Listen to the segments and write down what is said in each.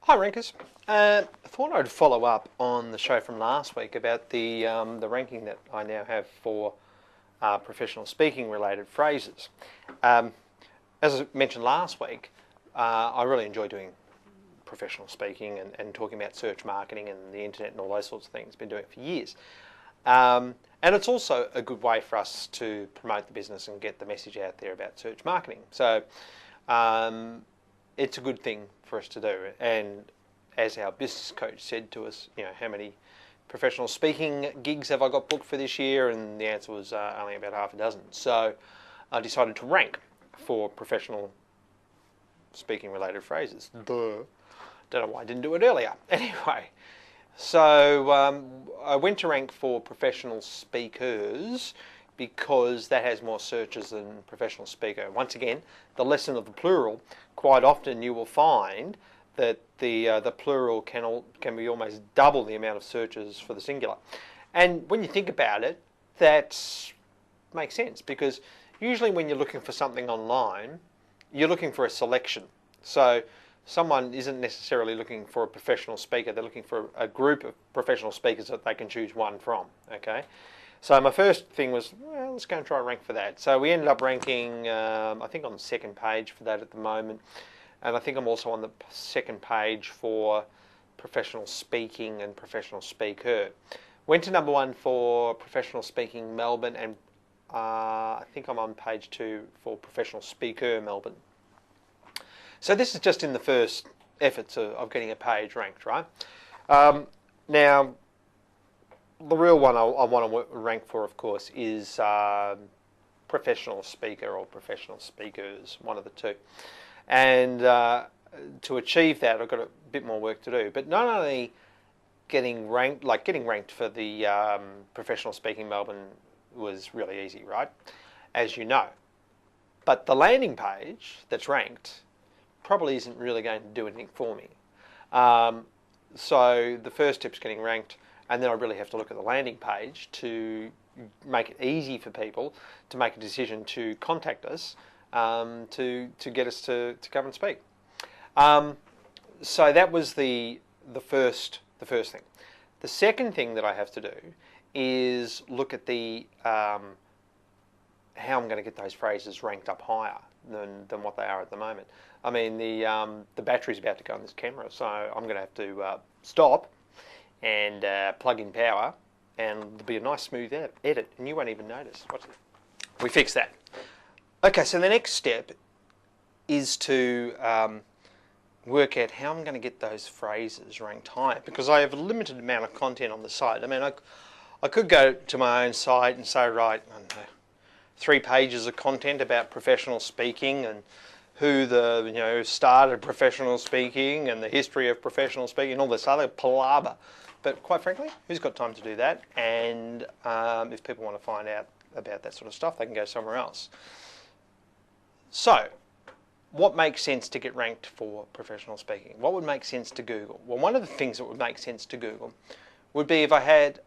Hi Rankers. I thought I'd follow up on the show from last week about the ranking that I now have for professional speaking related phrases. As I mentioned last week, I really enjoy doing professional speaking and talking about search marketing and the internet and all those sorts of things. Been doing it for years. And it's also a good way for us to promote the business and get the message out there about search marketing. So it's a good thing for us to do. And as our business coach said to us, you know, how many professional speaking gigs have I got booked for this year? And the answer was only about half a dozen. So I decided to rank for professional speaking related phrases. Don't know why I didn't do it earlier. Anyway, so I went to rank for professional speakers because that has more searches than professional speaker. Once again, the lesson of the plural, quite often you will find that the plural can be almost double the amount of searches for the singular. And when you think about it, that makes sense, because usually when you're looking for something online, you're looking for a selection. So someone isn't necessarily looking for a professional speaker, they're looking for a group of professional speakers that they can choose one from, okay? So my first thing was, well, let's go and try and rank for that. So we ended up ranking, I think, on the second page for that at the moment. And I think I'm also on the second page for professional speaking and professional speaker. Went to number one for professional speaking Melbourne, and I think I'm on page 2 for professional speaker Melbourne. So this is just in the first efforts of getting a page ranked, right? Now, the real one I want to rank for, of course, is professional speaker or professional speakers, one of the two. And to achieve that, I've got a bit more work to do. But not only getting ranked for the professional speaking Melbourne was really easy, right? As you know. But the landing page that's ranked probably isn't really going to do anything for me. So the first tip's getting ranked, and then I really have to look at the landing page to make it easy for people to make a decision to contact us to get us to come and speak. So that was the first thing. The second thing that I have to do is look at the how I'm going to get those phrases ranked up higher than what they are at the moment. I mean, the battery's about to go on this camera, so I'm going to have to stop and plug in power, and there'll be a nice smooth edit, and you won't even notice. Watch it. We fixed that. Okay, so the next step is to work out how I'm going to get those phrases ranked higher, because I have a limited amount of content on the site. I mean, I could go to my own site and say, right, I don't know, 3 pages of content about professional speaking and who started professional speaking and the history of professional speaking and all this other palaver. But quite frankly, who's got time to do that? And if people want to find out about that sort of stuff, they can go somewhere else. So, what makes sense to get ranked for professional speaking? What would make sense to Google? Well, one of the things that would make sense to Google would be if I had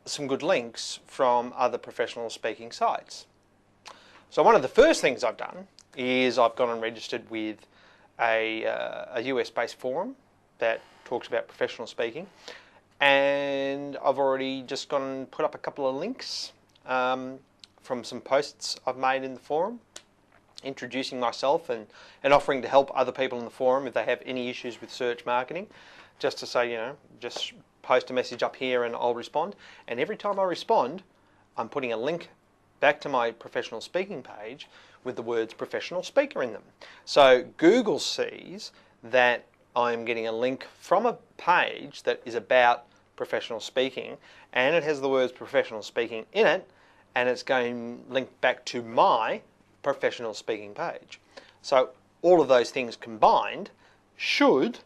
some good links from other professional speaking sites. So one of the first things I've done is I've gone and registered with a US-based forum that talks about professional speaking, and I've already just gone and put up a couple of links from some posts I've made in the forum, introducing myself and offering to help other people in the forum if they have any issues with search marketing, just to say, you know, just post a message up here and I'll respond. And every time I respond, I'm putting a link back to my professional speaking page with the words professional speaker in them. So Google sees that I'm getting a link from a page that is about professional speaking, and it has the words professional speaking in it, and it's going linked back to my professional speaking page. So all of those things combined should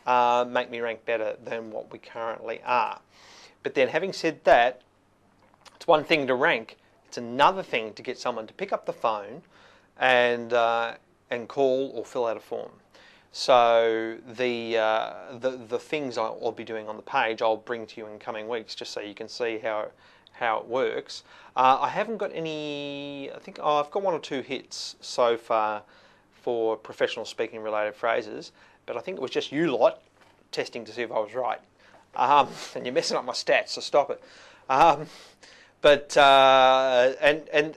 make me rank better than what we currently are. But then, having said that, it's one thing to rank, it's another thing to get someone to pick up the phone and call or fill out a form. So the things I'll be doing on the page I'll bring to you in coming weeks, just so you can see how it works. I haven't got any. I think I've got 1 or 2 hits so far for professional speaking related phrases, but I think it was just you lot testing to see if I was right. And you're messing up my stats, so stop it. And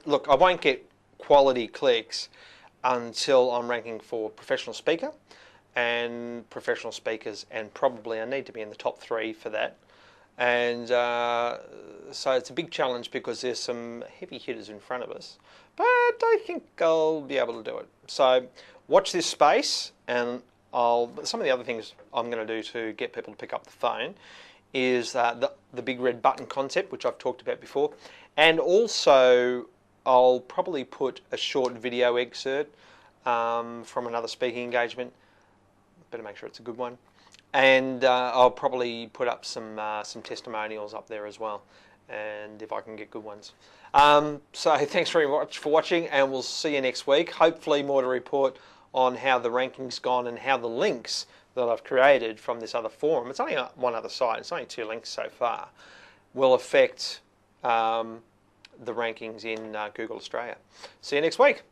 look, I won't get quality clicks until I'm ranking for professional speaker and professional speakers, and probably I need to be in the top 3 for that. And so it's a big challenge because there's some heavy hitters in front of us, but I think I'll be able to do it. So watch this space, and some of the other things I'm going to do to get people to pick up the phone is the big red button concept, which I've talked about before, and also I'll probably put a short video excerpt from another speaking engagement. Better make sure it's a good one. And I'll probably put up some testimonials up there as well, and if I can get good ones. So thanks very much for watching, and we'll see you next week. Hopefully more to report on how the ranking's gone and how the links that I've created from this other forum, it's only one other site, it's only 2 links so far, will affect the rankings in Google Australia. See you next week.